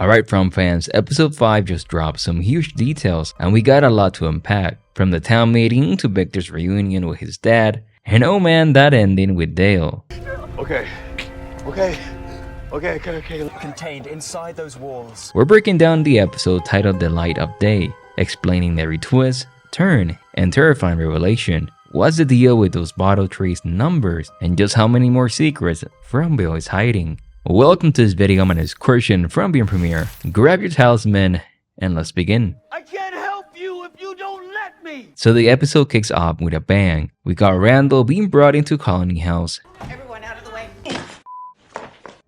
Alright From fans, episode 5 just dropped some huge details and we got a lot to unpack. From the town meeting to Victor's reunion with his dad, and oh man, that ending with Dale. Okay. Contained inside those walls. We're breaking down the episode titled The Light of Day, explaining every twist, turn, and terrifying revelation. What's the deal with those bottle trees numbers, and just how many more secrets Fromville is hiding? Welcome to this video, my name is Christian from Being Premiere. Grab your talisman and let's begin. I can't help you if you don't let me. So the episode kicks off with a bang. We got Randall being brought into Colony House. Everyone out of the way.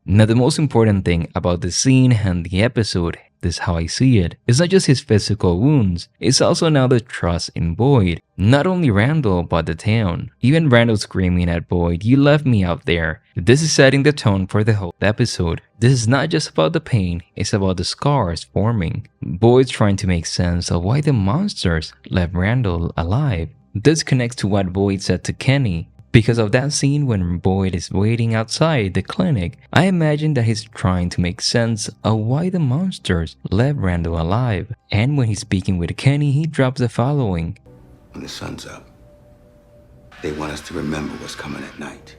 Now the most important thing about the scene and the episode, this is how I see it, is not just his physical wounds, it's also now the trust in Boyd. Not only Randall, but the town. Even Randall screaming at Boyd, "You left me out there." This is setting the tone for the whole episode. This is not just about the pain, it's about the scars forming. Boyd's trying to make sense of why the monsters left Randall alive. This connects to what Boyd said to Kenny. Because of that scene when Boyd is waiting outside the clinic, I imagine that he's trying to make sense of why the monsters left Randall alive. And when he's speaking with Kenny, he drops the following. When the sun's up, they want us to remember what's coming at night.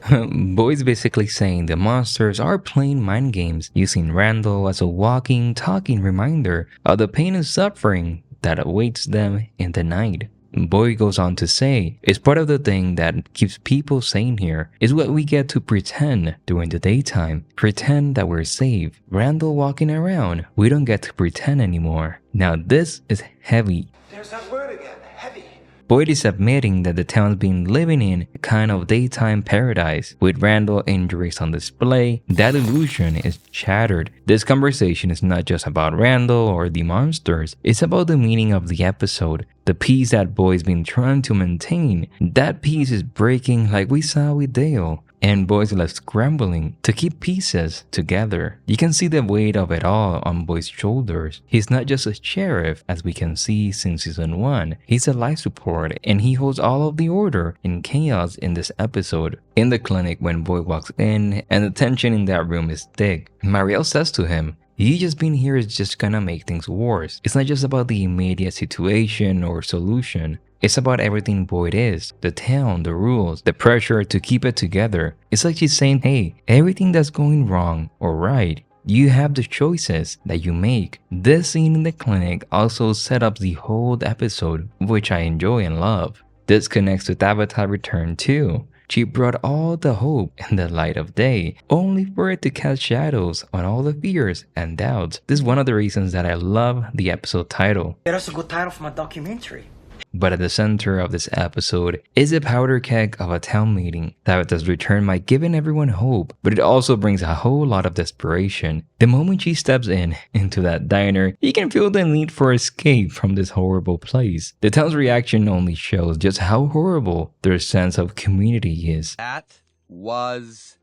Boyd's basically saying the monsters are playing mind games, using Randall as a walking, talking reminder of the pain and suffering that awaits them in the night. Boyd goes on to say, it's part of the thing that keeps people sane here, is what we get to pretend during the daytime. Pretend that we're safe. Randall walking around, we don't get to pretend anymore. Now this is heavy. There's that word again, heavy. Boyd is admitting that the town's been living in a kind of daytime paradise. With Randall injuries on display, that illusion is shattered. This conversation is not just about Randall or the monsters, it's about the meaning of the episode. The peace that Boyd's been trying to maintain, that peace is breaking like we saw with Dale. And Boyd's left scrambling to keep pieces together. You can see the weight of it all on Boyd's shoulders. He's not just a sheriff, as we can see since season 1. He's a life support, and he holds all of the order and chaos in this episode. In the clinic, when Boyd walks in, and the tension in that room is thick, Marielle says to him, "You just being here is just gonna make things worse." It's not just about the immediate situation or solution. It's about everything Boyd is, the town, the rules, the pressure to keep it together. It's like she's saying, hey, everything that's going wrong or right, you have the choices that you make. This scene in the clinic also set up the whole episode, which I enjoy and love. This connects to Tabitha's return too. She brought all the hope and the light of day, only for it to cast shadows on all the fears and doubts. This is one of the reasons that I love the episode title. That's a good title for my documentary. But at the center of this episode is a powder keg of a town meeting. Tabitha's return might give everyone hope, but it also brings a whole lot of desperation. The moment she steps into that diner, you can feel the need for escape from this horrible place. The town's reaction only shows just how horrible their sense of community is. That was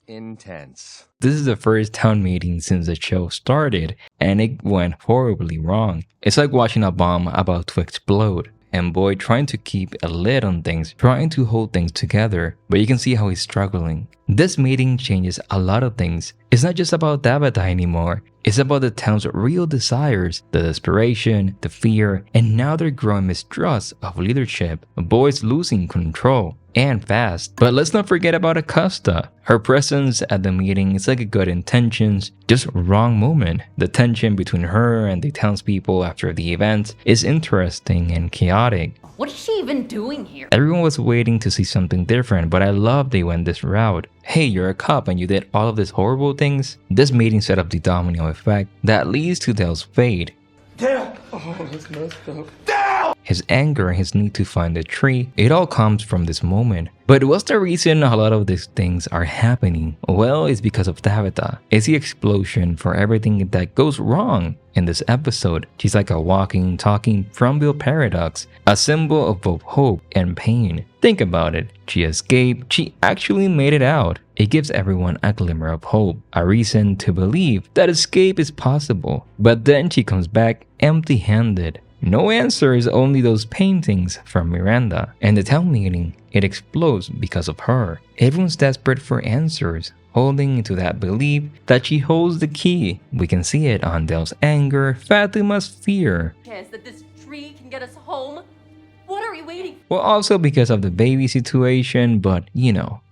intense. This is the first town meeting since the show started, and it went horribly wrong. It's like watching a bomb about to explode. And Boyd trying to keep a lid on things, trying to hold things together, but you can see how he's struggling. This meeting changes a lot of things. It's not just about Tabitha anymore, it's about the town's real desires, the desperation, the fear, and now their growing mistrust of leadership. Boyd's losing control, and fast. But let's not forget about Acosta. Her presence at the meeting is like a good intentions, just wrong moment. The tension between her and the townspeople after the event is interesting and chaotic. What is she even doing here? Everyone was waiting to see something different, but I love they went this route. Hey, you're a cop and you did all of these horrible things? This meeting set up the domino effect that leads to Dale's fate. Dale! Oh, that's messed up. Dale! His anger and his need to find the tree, it all comes from this moment. But what's the reason a lot of these things are happening? Well, it's because of Tabitha. It's the explosion for everything that goes wrong in this episode. She's like a walking, talking Fromville paradox, a symbol of both hope and pain. Think about it. She escaped, she actually made it out. It gives everyone a glimmer of hope, a reason to believe that escape is possible. But then she comes back empty-handed. No answers, only those paintings from Miranda. And the town meeting, it explodes because of her. Everyone's desperate for answers, holding into that belief that she holds the key. We can see it on Dell's anger, Fatima's fear. Chance that this tree can get us home? What are we waiting for? Well, also because of the baby situation, but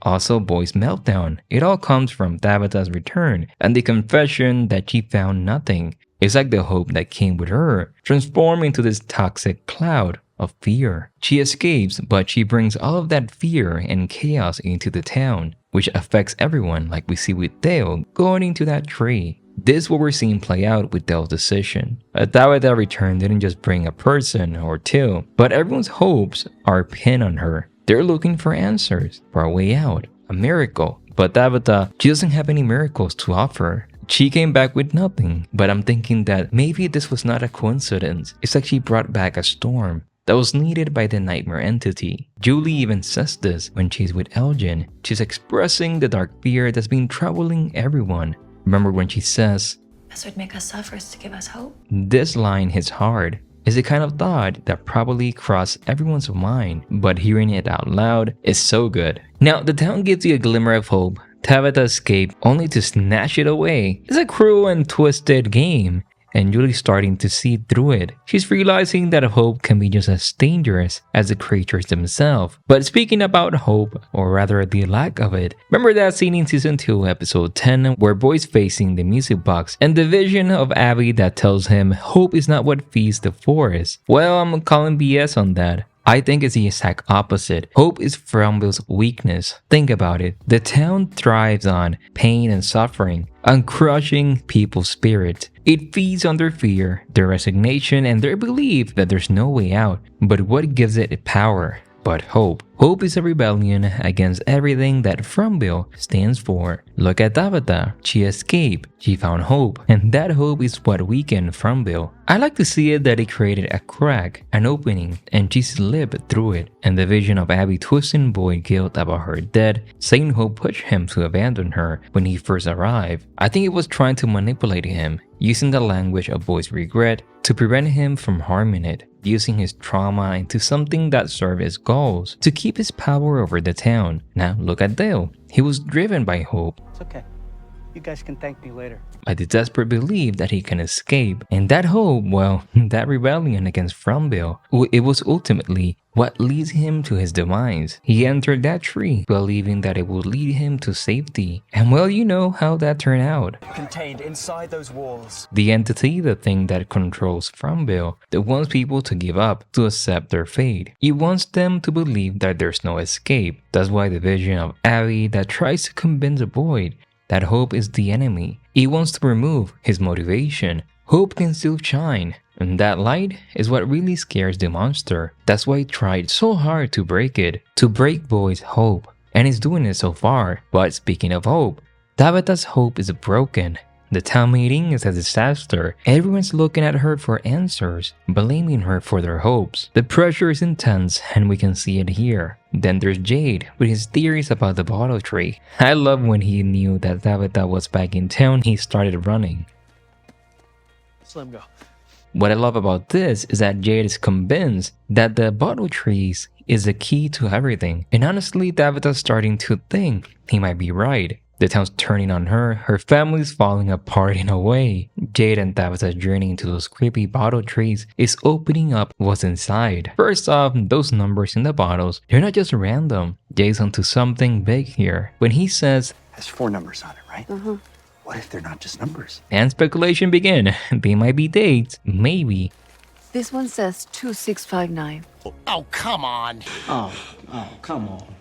also Boy's meltdown. It all comes from Tabitha's return and the confession that she found nothing. It's like the hope that came with her transformed into this toxic cloud of fear. She escapes, but she brings all of that fear and chaos into the town, which affects everyone, like we see with Dale going into that tree. This is what we're seeing play out with Dell's decision. Tabitha's return didn't just bring a person or two, but everyone's hopes are pinned on her. They're looking for answers, for a way out, a miracle. But Tabitha, she doesn't have any miracles to offer. She came back with nothing, but I'm thinking that maybe this was not a coincidence. It's like she brought back a storm that was needed by the nightmare entity. Julie even says this when she's with Elgin. She's expressing the dark fear that's been troubling everyone. Remember when she says, "This would make us suffer is to give us hope." This line hits hard. It's the kind of thought that probably crossed everyone's mind, but hearing it out loud is so good. Now, the town gives you a glimmer of hope. Tabitha escaped only to snatch it away. It's a cruel and twisted game, and Julie's starting to see through it. She's realizing that hope can be just as dangerous as the creatures themselves. But speaking about hope, or rather the lack of it, remember that scene in Season 2, Episode 10, where Boy's facing the music box and the vision of Abby that tells him hope is not what feeds the forest? Well, I'm calling BS on that. I think it's the exact opposite. Hope is Fromville's weakness. Think about it. The town thrives on pain and suffering, on crushing people's spirit. It feeds on their fear, their resignation, and their belief that there's no way out. But what gives it power? But hope. Hope is a rebellion against everything that Fromville stands for. Look at Tabitha. She escaped. She found hope. And that hope is what weakened Fromville. I like to see it that it created a crack, an opening, and she slipped through it. And the vision of Abby twisting Boyd guilt about her death, saying hope pushed him to abandon her when he first arrived. I think it was trying to manipulate him, using the language of Boyd's regret to prevent him from harming it, using his trauma into something that served his goals, to keep his power over the town. Now look at Dale. He was driven by hope. It's okay. You guys can thank me later. By the desperate belief that he can escape. And that hope, well, that rebellion against Fromville, it was ultimately what leads him to his demise. He entered that tree, believing that it would lead him to safety. And well, you know how that turned out. Contained inside those walls. The entity, the thing that controls Fromville, that wants people to give up, to accept their fate. It wants them to believe that there's no escape. That's why the vision of Abby that tries to convince Boyd that hope is the enemy. It wants to remove his motivation. Hope can still shine. And that light is what really scares the monster. That's why it tried so hard to break it, to break Boyd's hope. And it's doing it so far. But speaking of hope, Tabitha's hope is broken. The town meeting is a disaster. Everyone's looking at her for answers, blaming her for their hopes. The pressure is intense and we can see it here. Then there's Jade with his theories about the bottle tree. I love when he knew that Tabitha was back in town, he started running. Slim, go. What I love about this is that Jade is convinced that the bottle trees is the key to everything. And honestly, Tabitha's starting to think he might be right. The town's turning on her, her family's falling apart in a way. Jade and Tabitha's journey into those creepy bottle trees is opening up what's inside. First off, those numbers in the bottles, they're not just random. Jade's onto something big here. When he says, has 4 numbers on it, right? Mm-hmm. What if they're not just numbers? And speculation begin. They might be dates, maybe. This one says 2659. Oh, come on. Oh, come on.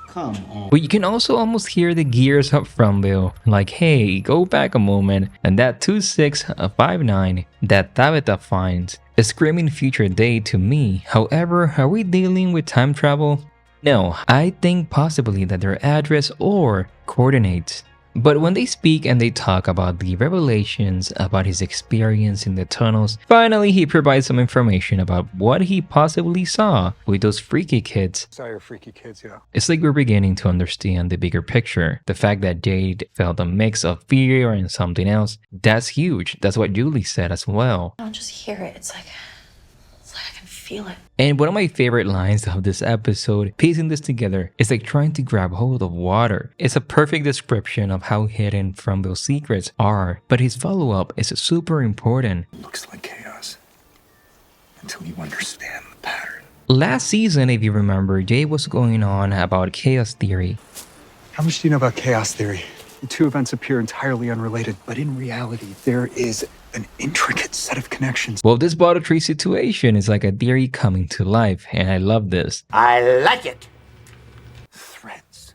Come on. But you can also almost hear the gears of Fromville, like, hey, go back a moment, and that 2659 that Tabitha finds is screaming future day to me. However, are we dealing with time travel? No, I think possibly that their address or coordinates. But when they speak and they talk about the revelations about his experience in the tunnels, finally he provides some information about what he possibly saw with those freaky kids. Saw your freaky kids, yeah. It's like we're beginning to understand the bigger picture. The fact that Jade felt a mix of fear and something else, that's huge. That's what Julie said as well. I don't just hear it. It's like I can feel it. And one of my favorite lines of this episode, piecing this together, is like trying to grab hold of water. It's a perfect description of how hidden Fromville's secrets are, but his follow-up is super important. Looks like chaos. Until you understand the pattern. Last season, if you remember, Jade was going on about chaos theory. How much do you know about chaos theory? The two events appear entirely unrelated, but in reality, there is an intricate set of connections. Well, this bottle tree situation is like a theory coming to life, and I love this. I like it. Threads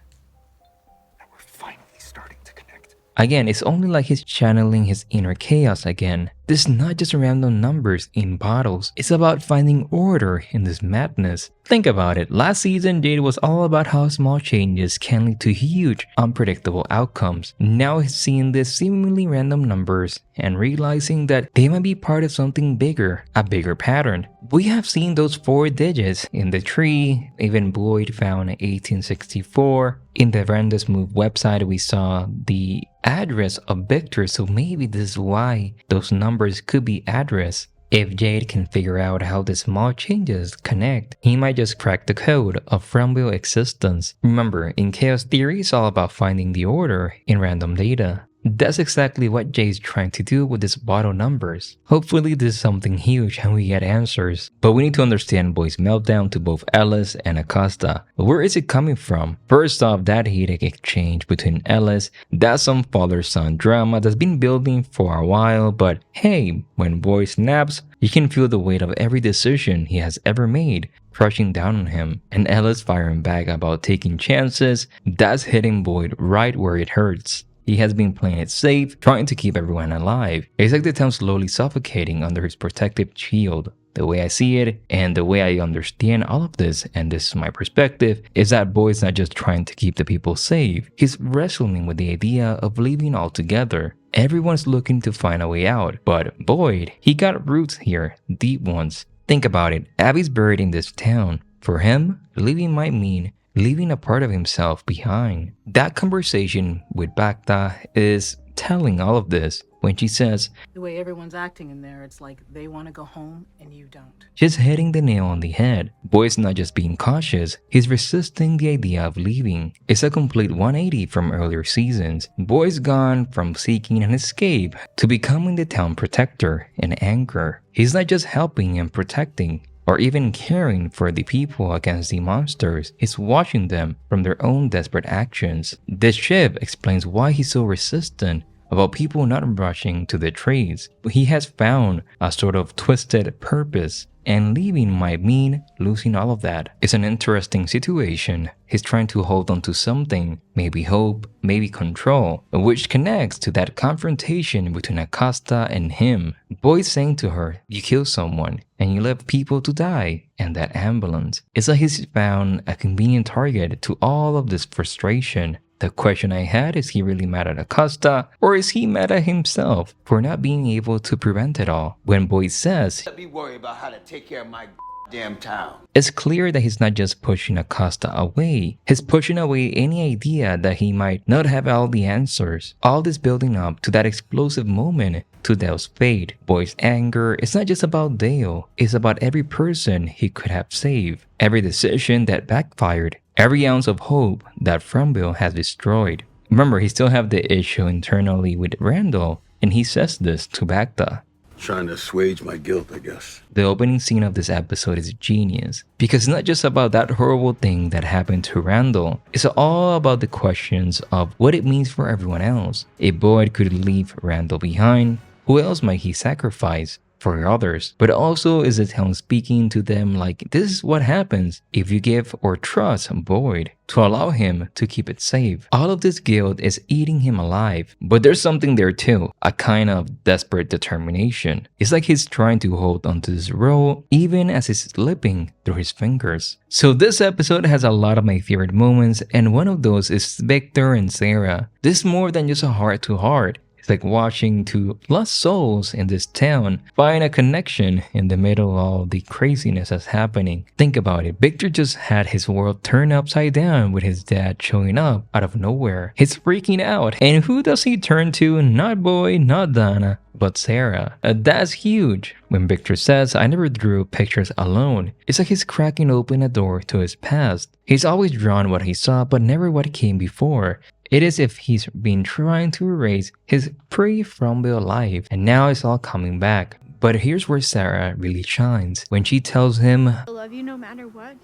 that we're finally starting to connect. Again, it's only like he's channeling his inner chaos again. This is not just random numbers in bottles. It's about finding order in this madness. Think about it. Last season, Jade was all about how small changes can lead to huge, unpredictable outcomes. Now he's seeing these seemingly random numbers and realizing that they might be part of something bigger, a bigger pattern. We have seen those 4 digits in the tree. Even Boyd found 1864. In the Randa's Move website, we saw the address of Victor, so maybe this is why those numbers could be address. If Jade can figure out how the small changes connect, he might just crack the code of Fromville existence. Remember, in chaos theory, it's all about finding the order in random data. That's exactly what Jade's trying to do with these bottle numbers. Hopefully this is something huge and we get answers. But we need to understand Boyd's meltdown to both Ellis and Acosta. Where is it coming from? First off, that heated exchange between Ellis, that's some father-son drama that's been building for a while, but hey, when Boyd snaps, you can feel the weight of every decision he has ever made crushing down on him. And Ellis firing back about taking chances, that's hitting Boyd right where it hurts. He has been playing it safe, trying to keep everyone alive. It's like the town slowly suffocating under his protective shield. The way I see it, and the way I understand all of this, and this is my perspective, is that Boyd's not just trying to keep the people safe. He's wrestling with the idea of leaving altogether. Everyone's looking to find a way out, but Boyd, he got roots here, deep ones. Think about it, Abby's buried in this town. For him, leaving might mean leaving a part of himself behind. That conversation with Tabitha is telling all of this when she says, the way everyone's acting in there, it's like they want to go home and you don't. She's hitting the nail on the head. Boyd's not just being cautious, he's resisting the idea of leaving. It's a complete 180 from earlier seasons. Boyd's gone from seeking an escape to becoming the town protector and anchor. He's not just helping and protecting, or even caring for the people against the monsters. He's watching them from their own desperate actions. This shift explains why he's so resistant about people not rushing to the trades. He has found a sort of twisted purpose, and leaving might mean losing all of that. It's an interesting situation. He's trying to hold on to something, maybe hope, maybe control, which connects to that confrontation between Acosta and him. Boyd saying to her, you kill someone and you left people to die, and that ambulance. It's like he's found a convenient target to all of this frustration. The question I had, is he really mad at Acosta, or is he mad at himself for not being able to prevent it all? When Boyd says, Let me worry about how to take care of my damn town. it's clear that he's not just pushing Acosta away, he's pushing away any idea that he might not have all the answers. All this building up to that explosive moment to Dale's fate. Boyd's anger is not just about Dale, it's about every person he could have saved, every decision that backfired, every ounce of hope that Fromville has destroyed. Remember, he still have the issue internally with Randall, and he says this to Tabitha. Trying to assuage my guilt, I guess. The opening scene of this episode is genius, because it's not just about that horrible thing that happened to Randall, it's all about the questions of what it means for everyone else. If Boyd could leave Randall behind, who else might he sacrifice for others? But also, is the town speaking to them like, this is what happens if you give or trust Boyd to allow him to keep it safe. All of this guilt is eating him alive, but there's something there too, a kind of desperate determination. It's like he's trying to hold onto this role even as it's slipping through his fingers. So this episode has a lot of my favorite moments, and one of those is Victor and Sarah. This is more than just a heart-to-heart. It's like watching two lost souls in this town find a connection in the middle of all the craziness that's happening. Think about it. Victor just had his world turned upside down with his dad showing up out of nowhere. He's freaking out. And who does he turn to? Not Boy, not Donna, but Sarah. That's huge. When Victor says, I never drew pictures alone, it's like he's cracking open a door to his past. He's always drawn what he saw, but never what came before. It is as if he's been trying to erase his pre-Fromville life, and now it's all coming back. But here's where Sarah really shines, when she tells him, I love you no matter what.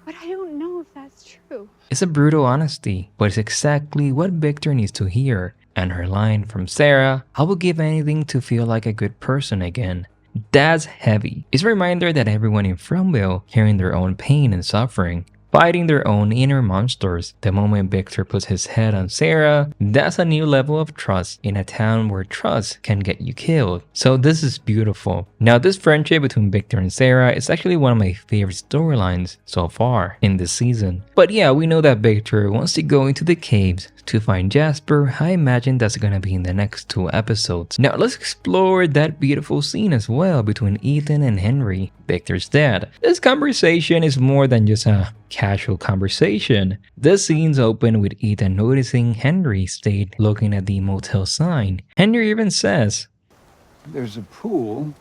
But I don't know if that's true. It's a brutal honesty, but it's exactly what Victor needs to hear. And her line from Sarah, I will give anything to feel like a good person again. That's heavy. It's a reminder that everyone in Fromville carrying their own pain and suffering, fighting their own inner monsters. The moment Victor puts his head on Sarah, that's a new level of trust in a town where trust can get you killed. So this is beautiful. Now this friendship between Victor and Sarah is actually one of my favorite storylines so far in this season. But yeah, we know that Victor wants to go into the caves to find Jasper. I imagine that's gonna be in the next 2 episodes. Now let's explore that beautiful scene as well between Ethan and Henry, Victor's dad. This conversation is more than just a casual conversation. The scenes open with Ethan noticing Henry stayed looking at the motel sign. Henry even says, There's a pool.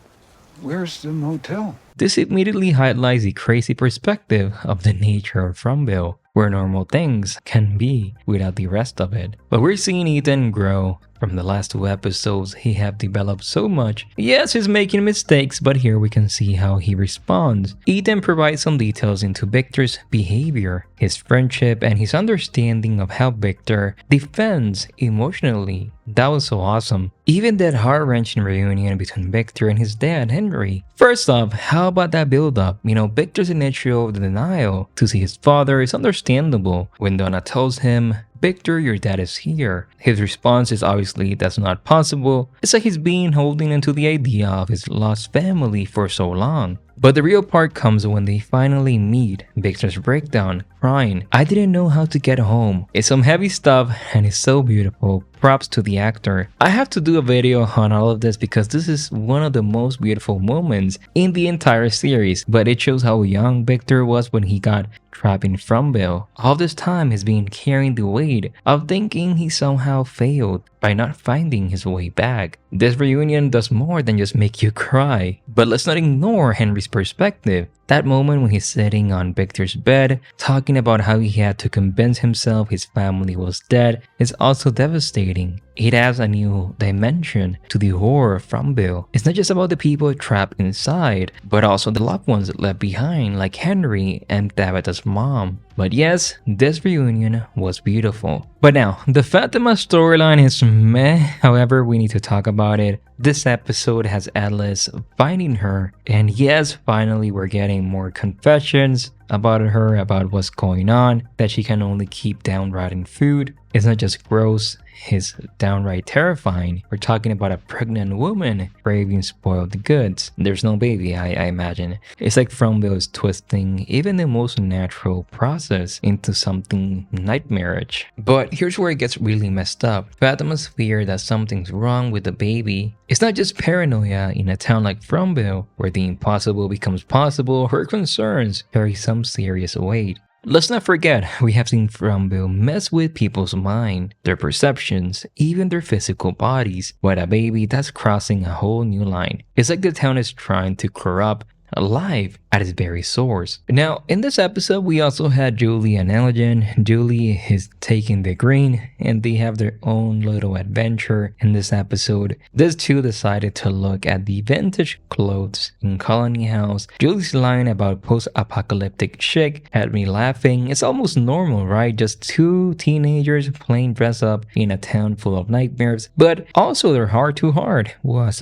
Where's the motel? This immediately highlights the crazy perspective of the nature of Fromville, where normal things can be without the rest of it. But we're seeing Ethan grow. From the last 2 episodes, he have developed so much. Yes, he's making mistakes, but here we can see how he responds. Ethan provides some details into Victor's behavior, his friendship, and his understanding of how Victor defends emotionally. That was so awesome. Even that heart-wrenching reunion between Victor and his dad, Henry. First off, how about that build-up? You know, Victor's initial denial to see his father is understandable. When Donna tells him, Victor, your dad is here, his response is obviously that's not possible. It's like he's been holding into the idea of his lost family for so long. But the real part comes when they finally meet. Victor's breakdown, crying, I didn't know how to get home. It's some heavy stuff and it's so beautiful. Props to the actor. I have to do a video on all of this because this is one of the most beautiful moments in the entire series. But it shows how young Victor was when he got trapped in Fromville. All this time he's been carrying the weight of thinking he somehow failed by not finding his way back. This reunion does more than just make you cry. But let's not ignore Henry's perspective. That moment when he's sitting on Victor's bed, talking about how he had to convince himself his family was dead, is also devastating. It adds a new dimension to the horror of Fromville. It's not just about the people trapped inside, but also the loved ones left behind, like Henry and Tabitha's mom. But yes, this reunion was beautiful. But now, the Fatima storyline is meh, however we need to talk about it. This episode has Atlas finding her, and yes, finally we're getting more confessions about her, about what's going on, that she can only keep down rotting food. It's not just gross, it's downright terrifying. We're talking about a pregnant woman craving spoiled goods. There's no baby, I imagine. It's like Fromville is twisting even the most natural process into something nightmarish. But here's where it gets really messed up. Fatima's fear that something's wrong with the baby. It's not just paranoia in a town like Fromville, where the impossible becomes possible. Her concerns carry some serious weight. Let's not forget, we have seen Fromville mess with people's mind, their perceptions, even their physical bodies. With a baby, that's crossing a whole new line. It's like the town is trying to corrupt life at its very source. Now, in this episode, we also had Julie and Elgin. Julie is taking the green, and they have their own little adventure in this episode. These two decided to look at the vintage clothes in Colony House. Julie's line about post-apocalyptic chic had me laughing. It's almost normal, right? Just 2 teenagers playing dress up in a town full of nightmares, but also their heart to heart was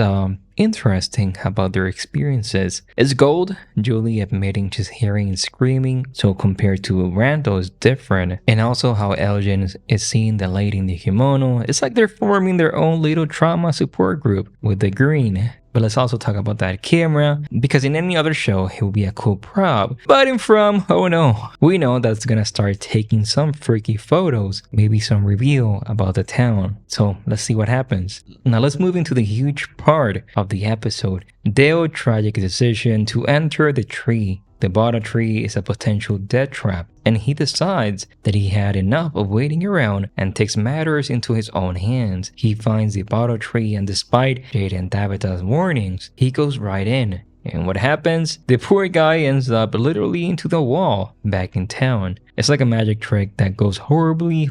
interesting about their experiences. It's gold, Julie admitting she's hearing and screaming, so compared to Randall is different. And also how Elgin is seeing the lady in the kimono. It's like they're forming their own little trauma support group with the green. but let's also talk about that camera, because in any other show, it would be a cool prop. But in From, oh no, we know that's gonna start taking some freaky photos, maybe some reveal about the town. So let's see what happens. Now let's move into the huge part of the episode. Dale's tragic decision to enter the tree. The bottle tree is a potential death trap, and he decides that he had enough of waiting around and takes matters into his own hands. He finds the bottle tree, and despite Jade and Tabitha's warnings, he goes right in. And what happens? The poor guy ends up literally into the wall back in town. It's like a magic trick that goes horribly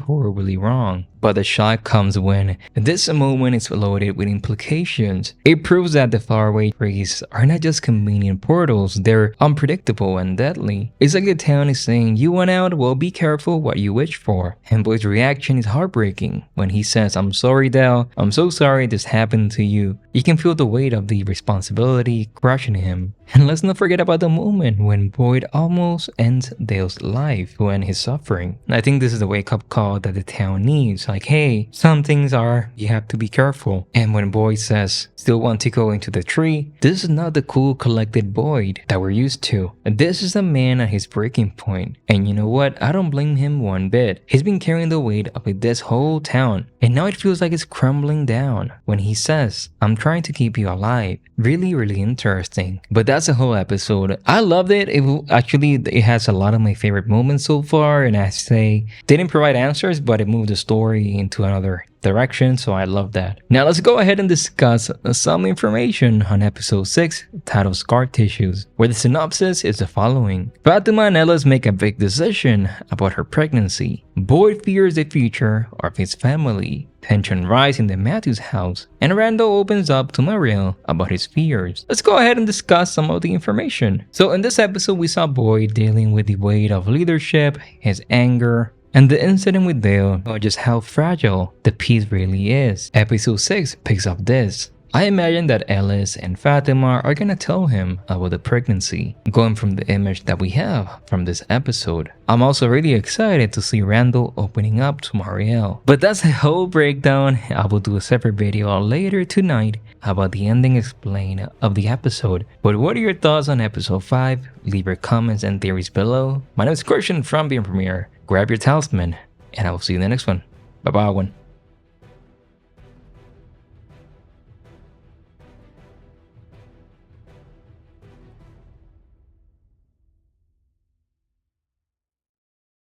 wrong. But the shock comes when this moment is loaded with implications. It proves that the faraway trees are not just convenient portals, they're unpredictable and deadly. It's like the town is saying, you want out? Well, be careful what you wish for. And Boyd's reaction is heartbreaking when he says, I'm sorry, Dale. I'm so sorry this happened to you. You can feel the weight of the responsibility crushing him. And let's not forget about the moment when Boyd almost ends Dale's life to end his suffering. I think this is the wake-up call that the town needs. Like, hey, some things are, you have to be careful. And when Boyd says, still want to go into the tree, this is not the cool, collected Boyd that we're used to. This is a man at his breaking point. And you know what? I don't blame him one bit. He's been carrying the weight of this whole town. And now it feels like it's crumbling down when he says, I'm trying to keep you alive. Really interesting. But that's a whole episode. I loved it. It has a lot of my favorite moments so far, and I say didn't provide answers, but it moved the story into another direction, so I love that. Now let's go ahead and discuss some information on episode 6 titled Scar Tissues, where the synopsis is the following. Fatima and Ellis make a big decision about her pregnancy. Boyd fears the future of his family. Tension rises in the Matthews house, and Randall opens up to Mariel about his fears. Let's go ahead and discuss some of the information. So in this episode, we saw Boyd dealing with the weight of leadership, his anger, and the incident with Dale, or just how fragile the peace really is. Episode 6 picks up this. I imagine that Ellis and Fatima are gonna tell him about the pregnancy, going from the image that we have from this episode. I'm also really excited to see Randall opening up to Mariel. But that's a whole breakdown. I will do a separate video later tonight about the ending explain of the episode. But what are your thoughts on episode 5? Leave your comments and theories below. My name is Christian from Being Premiere. Grab your talisman, and I will see you in the next one. Bye bye, one.